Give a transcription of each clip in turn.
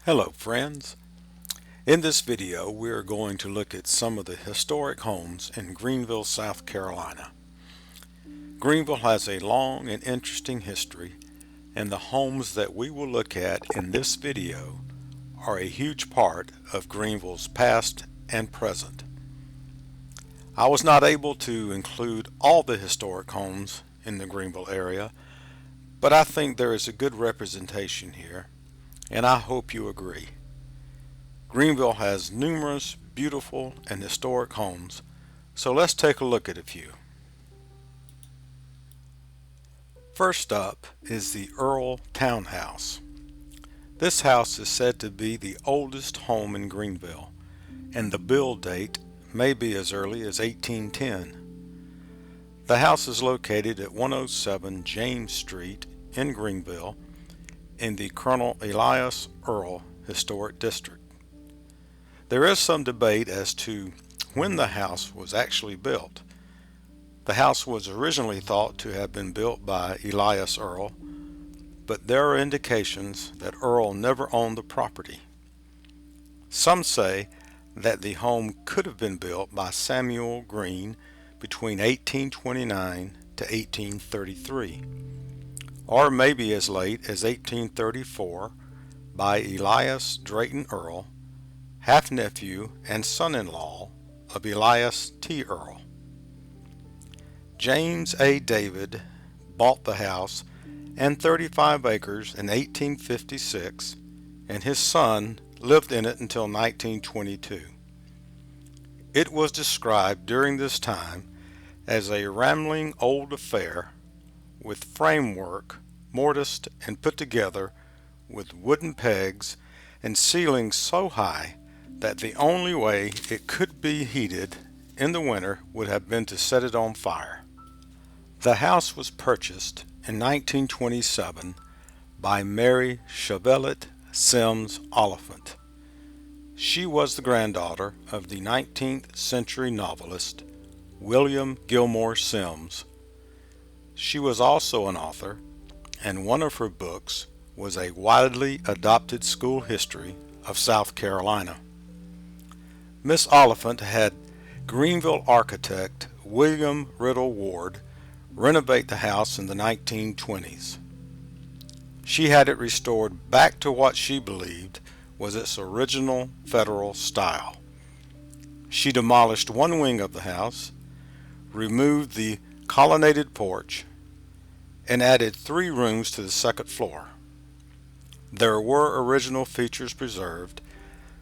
Hello friends. In this video we are going to look at some of the historic homes in Greenville, South Carolina. Greenville has a long and interesting history, and the homes that we will look at in this video are a huge part of Greenville's past and present. I was not able to include all the historic homes in the Greenville area, but I think there is a good representation here, and I hope you agree. Greenville has numerous beautiful and historic homes, so let's take a look at a few. First up is the Earl Town House. This house is said to be the oldest home in Greenville, and the build date may be as early as 1810. The house is located at 107 James Street in Greenville in the Colonel Elias Earl Historic District. There is some debate as to when the house was actually built. The house was originally thought to have been built by Elias Earl, but there are indications that Earl never owned the property. Some say that the home could have been built by Samuel Green between 1829 to 1833, or maybe as late as 1834 by Elias Drayton Earl, half-nephew and son-in-law of Elias T. Earl. James A. David bought the house and 35 acres in 1856, and his son lived in it until 1922. It was described during this time as a rambling old affair with framework mortised and put together with wooden pegs and ceilings so high that the only way it could be heated in the winter would have been to set it on fire. The house was purchased in 1927 by Mary Chevelet Sims Oliphant. She was the granddaughter of the 19th century novelist William Gilmore Simms. She was also an author, and one of her books was a widely adopted school history of South Carolina. Miss Oliphant had Greenville architect William Riddle Ward renovate the house in the 1920s. She had it restored back to what she believed was its original Federal style. She demolished one wing of the house, removed the colonnaded porch, and added 3 rooms to the second floor. There were original features preserved,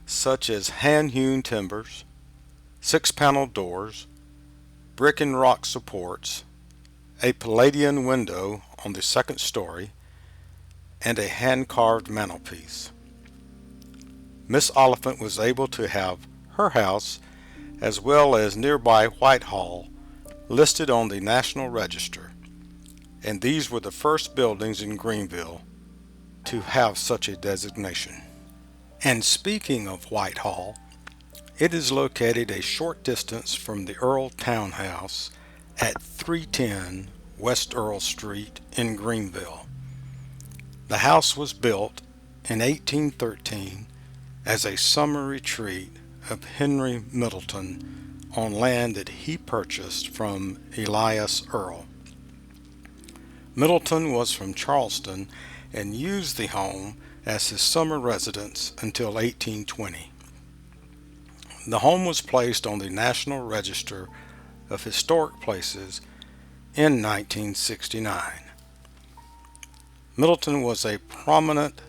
such as hand-hewn timbers, 6-panel doors, brick and rock supports, a Palladian window on the second story, and a hand-carved mantelpiece. Miss Oliphant was able to have her house, as well as nearby Whitehall, listed on the National Register, and these were the first buildings in Greenville to have such a designation. And speaking of Whitehall, it is located a short distance from the Earl Town House at 310 West Earl Street in Greenville. The house was built in 1813 as a summer retreat of Henry Middleton on land that he purchased from Elias Earl. Middleton was from Charleston and used the home as his summer residence until 1820. The home was placed on the National Register of Historic Places in 1969. Middleton was a prominent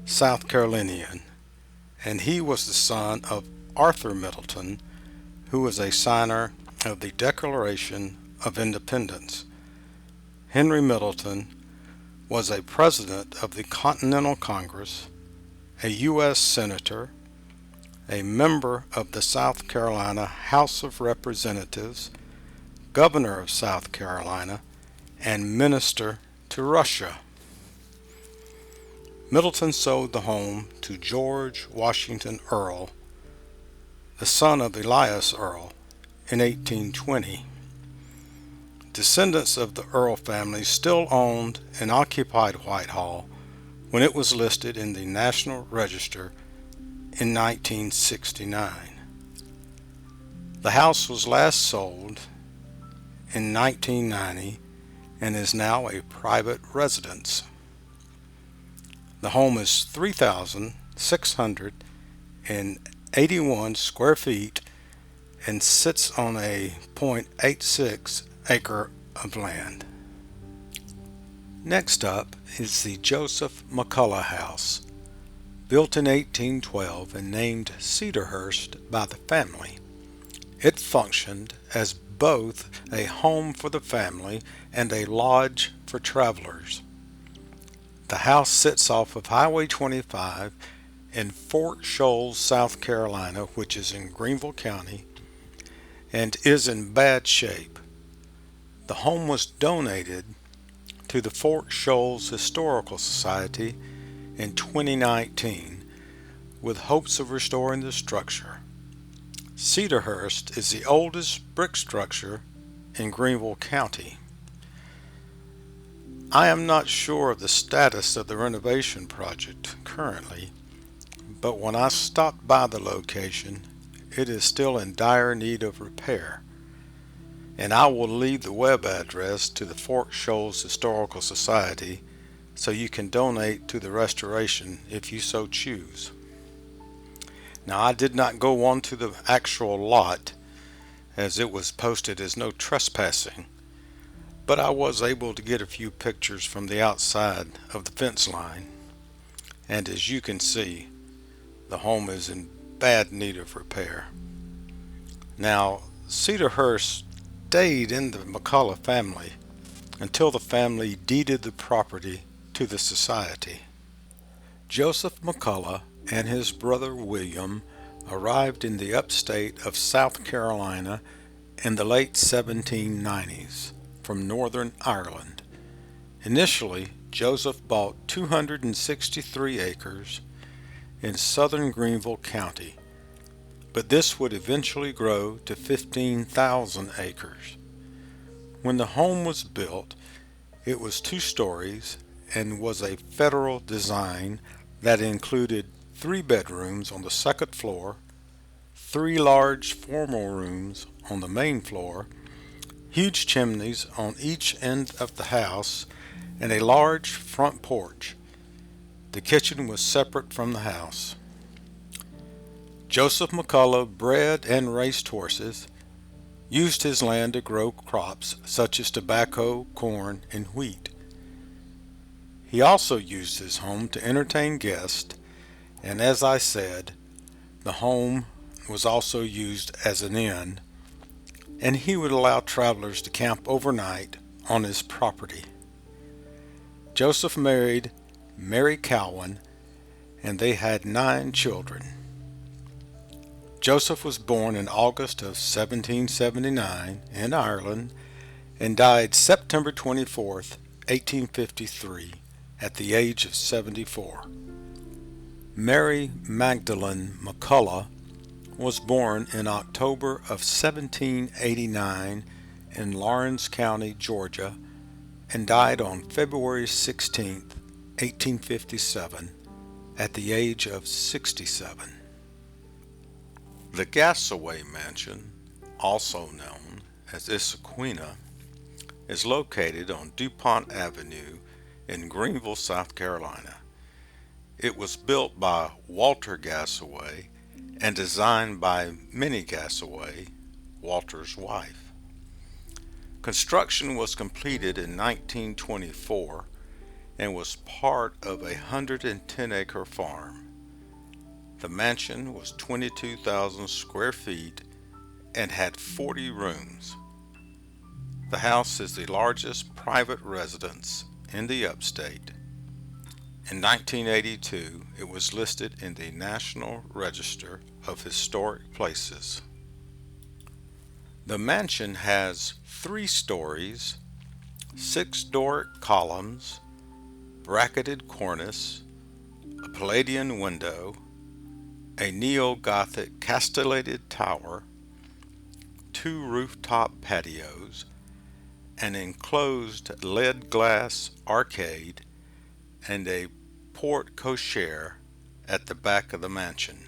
South Carolinian, and he was the son of Arthur Middleton, who was a signer of the Declaration of Independence. Henry Middleton was a president of the Continental Congress, a U.S. Senator, a member of the South Carolina House of Representatives, Governor of South Carolina, and Minister to Russia. Middleton sold the home to George Washington Earl, the son of Elias Earl, in 1820. Descendants of the Earl family still owned and occupied Whitehall, when it was listed in the National Register in 1969. The house was last sold in 1990 and is now a private residence. The home is 3,681 square feet and sits on a .86 acre of land. Next up is the Joseph McCullough House, built in 1812 and named Cedarhurst by the family. It functioned as both a home for the family and a lodge for travelers. The house sits off of Highway 25 in Fort Shoals, South Carolina, which is in Greenville County, and is in bad shape. The home was donated to the Fort Shoals Historical Society in 2019 with hopes of restoring the structure. Cedarhurst is the oldest brick structure in Greenville County. I am not sure of the status of the renovation project currently, but when I stopped by the location, it is still in dire need of repair. And I will leave the web address to the Fort Shoals Historical Society so you can donate to the restoration if you so choose. Now, I did not go onto the actual lot as it was posted as no trespassing, but I was able to get a few pictures from the outside of the fence line, and as you can see, the home is in bad need of repair. Now, Cedarhurst stayed in the McCullough family until the family deeded the property to the society. Joseph McCullough and his brother William arrived in the upstate of South Carolina in the late 1790s from Northern Ireland. Initially, Joseph bought 263 acres in southern Greenville County, but this would eventually grow to 15,000 acres. When the home was built, it was 2 stories and was a federal design that included 3 bedrooms on the second floor, 3 large formal rooms on the main floor, huge chimneys on each end of the house, and a large front porch. The kitchen was separate from the house. Joseph McCullough bred and raced horses, used his land to grow crops such as tobacco, corn, and wheat. He also used his home to entertain guests, and as I said, the home was also used as an inn, and he would allow travelers to camp overnight on his property. Joseph married Mary Cowan, and they had 9 children. Joseph was born in August of 1779 in Ireland and died September 24th, 1853, at the age of 74. Mary Magdalene McCullough was born in October of 1789 in Lawrence County, Georgia, and died on February 16, 1857, at the age of 67. The Gassaway Mansion, also known as Isaqueena, is located on DuPont Avenue in Greenville, South Carolina. It was built by Walter Gassaway and designed by Minnie Gassaway, Walter's wife. Construction was completed in 1924 and was part of a 110-acre farm. The mansion was 22,000 square feet and had 40 rooms. The house is the largest private residence in the upstate. In 1982, it was listed in the National Register of Historic Places. The mansion has 3 stories, 6 Doric columns, bracketed cornice, a Palladian window, a neo-Gothic castellated tower, 2 rooftop patios, an enclosed lead glass arcade, and a porte cochere at the back of the mansion.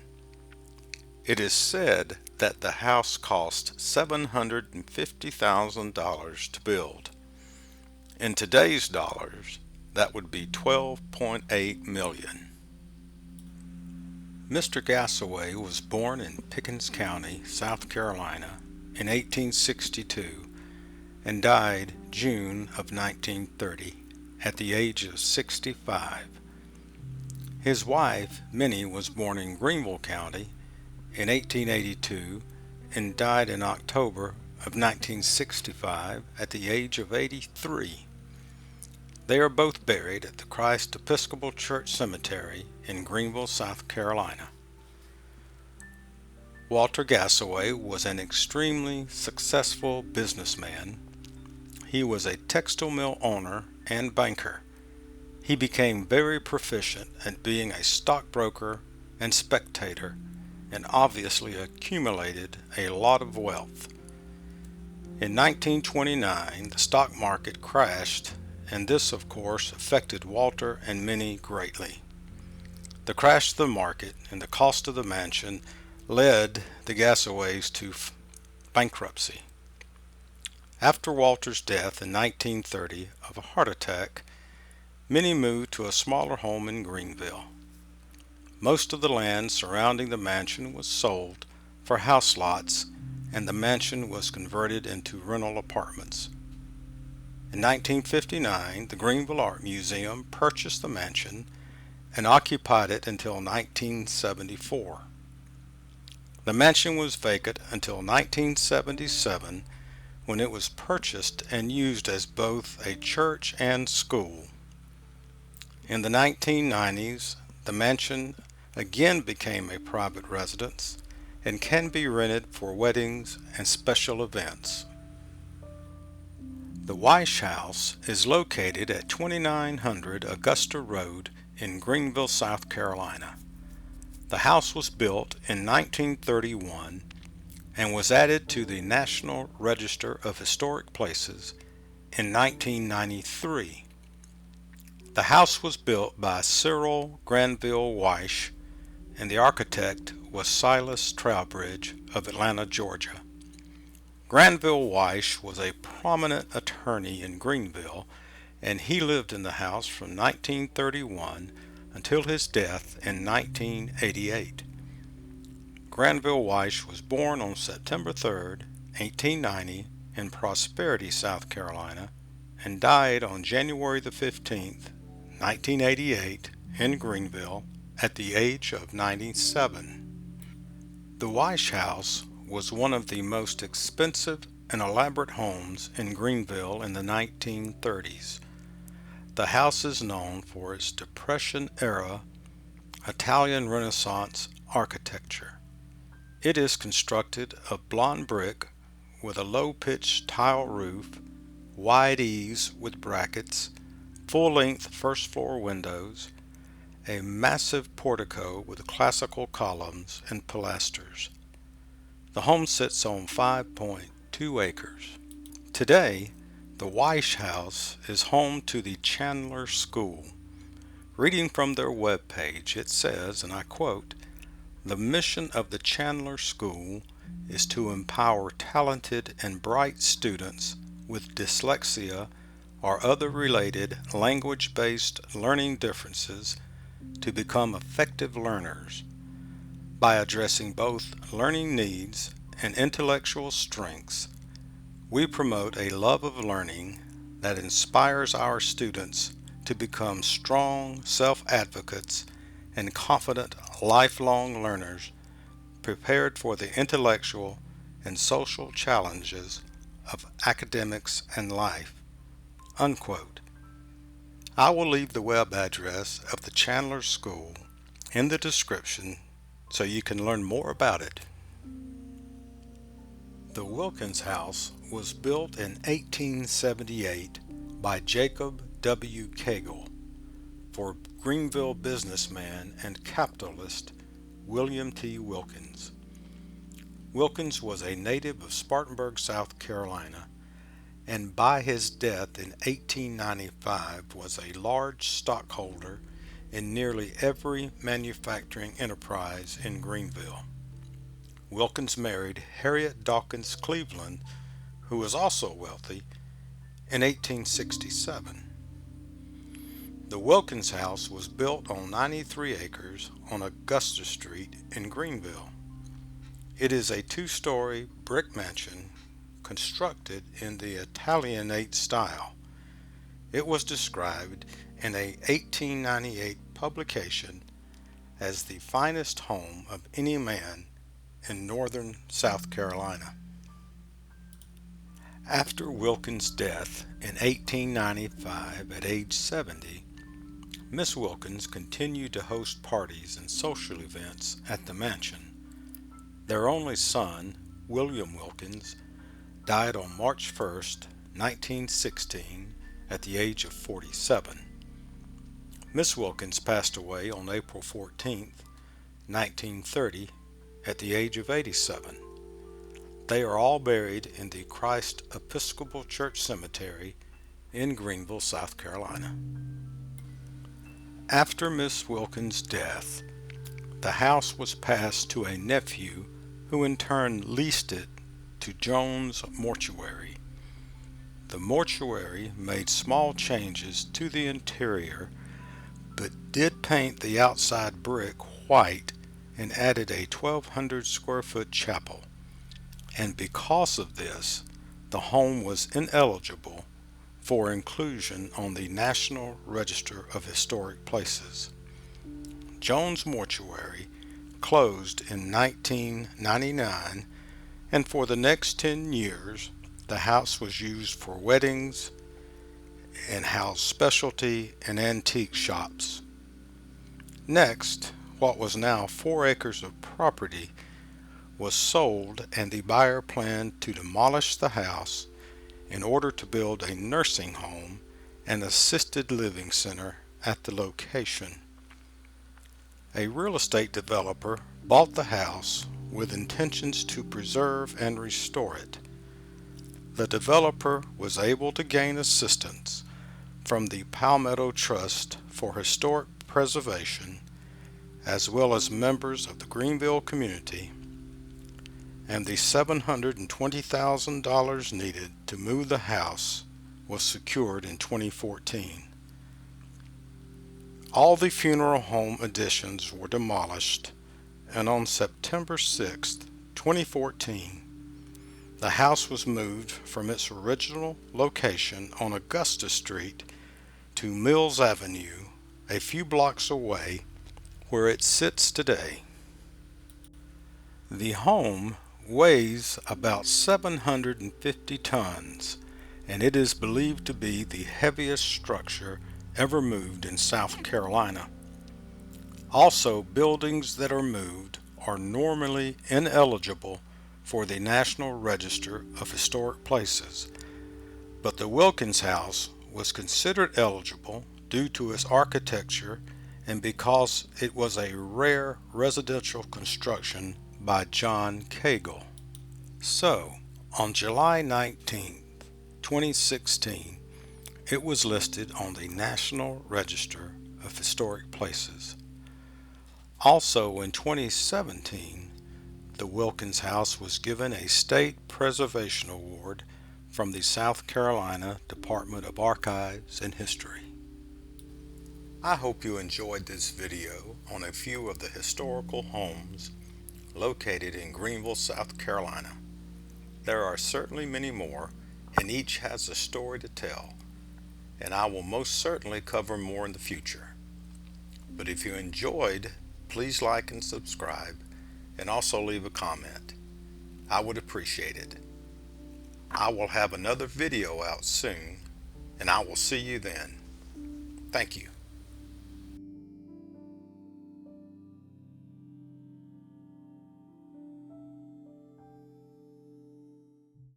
It is said that the house cost $750,000 to build. In today's dollars, that would be $12.8 million. Mr. Gassaway was born in Pickens County, South Carolina in 1862 and died June of 1930 at the age of 65. His wife, Minnie, was born in Greenville County in 1882 and died in October of 1965 at the age of 83. They are both buried at the Christ Episcopal Church Cemetery in Greenville, South Carolina. Walter Gassaway was an extremely successful businessman. He was a textile mill owner and banker. He became very proficient at being a stockbroker and speculator, and obviously accumulated a lot of wealth. In 1929, the stock market crashed, and this, of course, affected Walter and Minnie greatly. The crash of the market and the cost of the mansion led the Gassaways to bankruptcy. After Walter's death in 1930 of a heart attack, Minnie moved to a smaller home in Greenville. Most of the land surrounding the mansion was sold for house lots, and the mansion was converted into rental apartments. In 1959, the Greenville Art Museum purchased the mansion and occupied it until 1974. The mansion was vacant until 1977, when it was purchased and used as both a church and school. In the 1990s, the mansion again became a private residence and can be rented for weddings and special events. The Weiss House is located at 2900 Augusta Road in Greenville, South Carolina. The house was built in 1931 and was added to the National Register of Historic Places in 1993. The house was built by Cyril Granville Wyche, and the architect was Silas Trowbridge of Atlanta, Georgia. Granville Wyche was a prominent attorney in Greenville, and he lived in the house from 1931 until his death in 1988. Granville Wyche was born on September 3, 1890, in Prosperity, South Carolina, and died on January the 15th, 1988, in Greenville at the age of 97. The Weiss House was one of the most expensive and elaborate homes in Greenville in the 1930s. The house is known for its Depression-era Italian Renaissance architecture. It is constructed of blond brick with a low-pitched tile roof, wide eaves with brackets, full-length first-floor windows, a massive portico with classical columns and pilasters. The home sits on 5.2 acres. Today, the Weiss House is home to the Chandler School. Reading from their webpage, it says, and I quote, "The mission of the Chandler School is to empower talented and bright students with dyslexia or other related language-based learning differences to become effective learners. By addressing both learning needs and intellectual strengths, we promote a love of learning that inspires our students to become strong self-advocates and confident lifelong learners prepared for the intellectual and social challenges of academics and life." Unquote. I will leave the web address of the Chandler School in the description so you can learn more about it. The Wilkins House was built in 1878 by Jacob W. Cagle for Greenville businessman and capitalist William T. Wilkins. Wilkins was a native of Spartanburg, South Carolina, and by his death in 1895 was a large stockholder in nearly every manufacturing enterprise in Greenville. Wilkins married Harriet Dawkins Cleveland, who was also wealthy, in 1867. The Wilkins House was built on 93 acres on Augusta Street in Greenville. It is a two-story brick mansion constructed in the Italianate style. It was described in a 1898 publication as the finest home of any man in northern South Carolina. After Wilkins' death in 1895 at age 70, Miss Wilkins continued to host parties and social events at the mansion. Their only son, William Wilkins, died on March 1st, 1916, at the age of 47. Miss Wilkins passed away on April 14th, 1930, at the age of 87. They are all buried in the Christ Episcopal Church Cemetery in Greenville, South Carolina. After Miss Wilkins' death, the house was passed to a nephew who in turn leased it to Jones Mortuary. The mortuary made small changes to the interior, but did paint the outside brick white and added a 1,200 square foot chapel. And because of this, the home was ineligible for inclusion on the National Register of Historic Places. Jones Mortuary closed in 1999, and for the next 10 years, the house was used for weddings and housed specialty and antique shops. Next, what was now 4 acres of property was sold, and the buyer planned to demolish the house in order to build a nursing home and assisted living center at the location. A real estate developer bought the house with intentions to preserve and restore it. The developer was able to gain assistance from the Palmetto Trust for Historic Preservation, as well as members of the Greenville community, and the $720,000 needed to move the house was secured in 2014. All the funeral home additions were demolished, and on September 6, 2014, the house was moved from its original location on Augusta Street to Mills Avenue, a few blocks away, where it sits today. The home weighs about 750 tons, and it is believed to be the heaviest structure ever moved in South Carolina. Also, buildings that are moved are normally ineligible for the National Register of Historic Places, but the Wilkins House was considered eligible due to its architecture and because it was a rare residential construction by John Cagle. So, on July 19, 2016, it was listed on the National Register of Historic Places. Also in 2017, the Wilkins House was given a State Preservation Award from the South Carolina Department of Archives and History. I hope you enjoyed this video on a few of the historical homes located in Greenville, South Carolina. There are certainly many more, and each has a story to tell, and I will most certainly cover more in the future. But if you enjoyed, please like and subscribe, and also leave a comment. I would appreciate it. I will have another video out soon, and I will see you then. Thank you.